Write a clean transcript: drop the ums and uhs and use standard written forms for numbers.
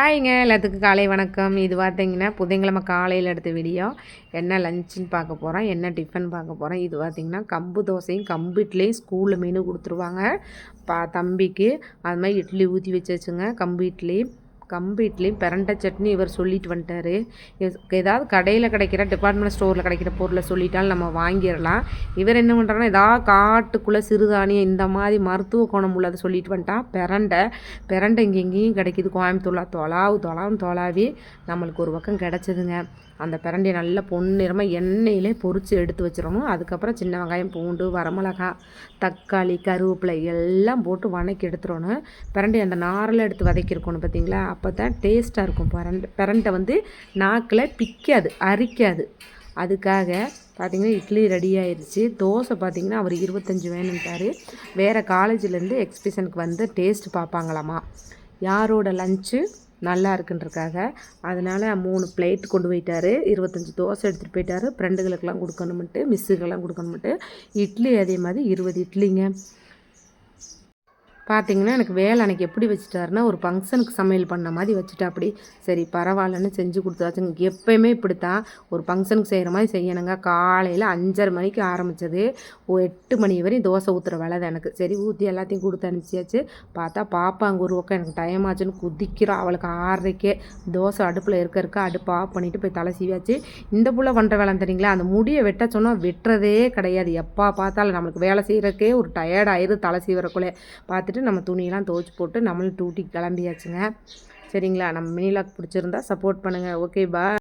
ஹாய்ங்க எல்லாத்துக்கும் காலை வணக்கம். இது பார்த்திங்கன்னா புதன்கிழமை காலையில் எடுத்த வீடியோ. என்ன லஞ்சுன்னு பார்க்க போகிறோம், என்ன டிஃபன் பார்க்க போகிறோம். இது பார்த்திங்கன்னா கம்பு தோசையும் கம்பு இட்லியும் ஸ்கூலில் மெனு கொடுத்துருவாங்க தம்பிக்கு. அது மாதிரி இட்லி ஊற்றி வச்சுங்க. கம்பு இட்லியும் பிரண்டை சட்னி இவர் சொல்லிட்டு வந்துட்டார். ஏதாவது கடையில் கிடைக்கிற டிபார்ட்மெண்ட் ஸ்டோரில் கிடைக்கிற பொருளை சொல்லிட்டாலும் நம்ம வாங்கிடலாம். இவர் என்ன பண்ணுறாருன்னா ஏதாவது காட்டுக்குள்ளே சிறுதானியம் இந்த மாதிரி மருத்துவ குணம் உள்ளதை சொல்லிட்டு வந்துட்டான். பிரண்டை இங்கே எங்கேயும் கிடைக்கிது கோயம்புத்தூரில் தொலாவி நம்மளுக்கு ஒரு பக்கம் கிடச்சிதுங்க. அந்த பிரண்டையை நல்லா பொன்னிறமாக எண்ணெயிலே பொரித்து எடுத்து வச்சிடணும். அதுக்கப்புறம் சின்ன வெங்காயம், பூண்டு, வரமிளகாய், தக்காளி, கருவேப்பிலை எல்லாம் போட்டு வதக்கி எடுத்துடணும். பிரண்டையை அந்த நாரில் எடுத்து வதக்கியிருக்கணும் பார்த்தீங்களா, அப்போ தான் டேஸ்ட்டாக இருக்கும். பிரண்டை நாக்கில் பிக்காது, அரிக்காது. அதுக்காக பார்த்திங்கன்னா இட்லி ரெடி ஆயிடுச்சு. தோசை பார்த்திங்கன்னா அவர் 25 வேணுன்ட்டார். வேறு காலேஜிலேருந்து எக்ஸிபிஷனுக்கு வந்து டேஸ்ட் பார்ப்பாங்களாமா, யாரோட லஞ்சு நல்லா இருக்குன்றக்காக. அதனால் 3 பிளேட் கொண்டு போயிட்டார். 25 தோசை எடுத்துகிட்டு போயிட்டார். ஃப்ரெண்டுகளுக்கெல்லாம் கொடுக்கணுமென்ட்டு, மிஸ்ஸுக்கெல்லாம் கொடுக்கணுமென்ட்டு. இட்லி அதே மாதிரி 20 இட்லிங்க. பார்த்திங்கன்னா எனக்கு வேலை அன்றைக்கி எப்படி வச்சுட்டாருன்னா ஒரு ஃபங்க்ஷனுக்கு சமையல் பண்ண மாதிரி வச்சுட்டா. அப்படி சரி பரவாயில்லன்னு செஞ்சு கொடுத்தாச்சுங்க. எப்போயுமே இப்படி தான் ஒரு ஃபங்க்ஷனுக்கு செய்கிற மாதிரி செய்யணுங்க. காலையில் 5:30 மணிக்கு ஆரம்பித்தது 8 மணி வரையும் தோசை ஊற்றுற வேலை தான் எனக்கு. சரி ஊற்றி எல்லாத்தையும் கொடுத்து அனுப்பிச்சியாச்சு. பார்த்தா பாப்பா அங்கே ஒரு பக்கம் எனக்கு டைம் ஆச்சுன்னு குதிக்கிறோம். அவளுக்கு 6:30 தோசை அடுப்பில் இருக்க அடுப்பு ஆஃப் பண்ணிவிட்டு போய் தலை சீவியாச்சு. இந்த புள்ள பண்ணுற வேலை தெரியுங்களா, அந்த முடியை வெட்ட சொன்னால் வெட்டுறதே கிடையாது. எப்போ பார்த்தாலும் நம்மளுக்கு வேலை செய்கிறக்கே ஒரு டயர்டாயிரு தலை சீவரக்குள்ளே. பார்த்துட்டு நம்ம துணியெல்லாம் துவைச்சி போட்டு நம்மளும் டூட்டிக்கு கிளம்பியாச்சுங்க. சரிங்களா, நம்ம மினி வ்ளாக் பிடிச்சிருந்தா சப்போர்ட் பண்ணுங்கள். ஓகே, பாய்.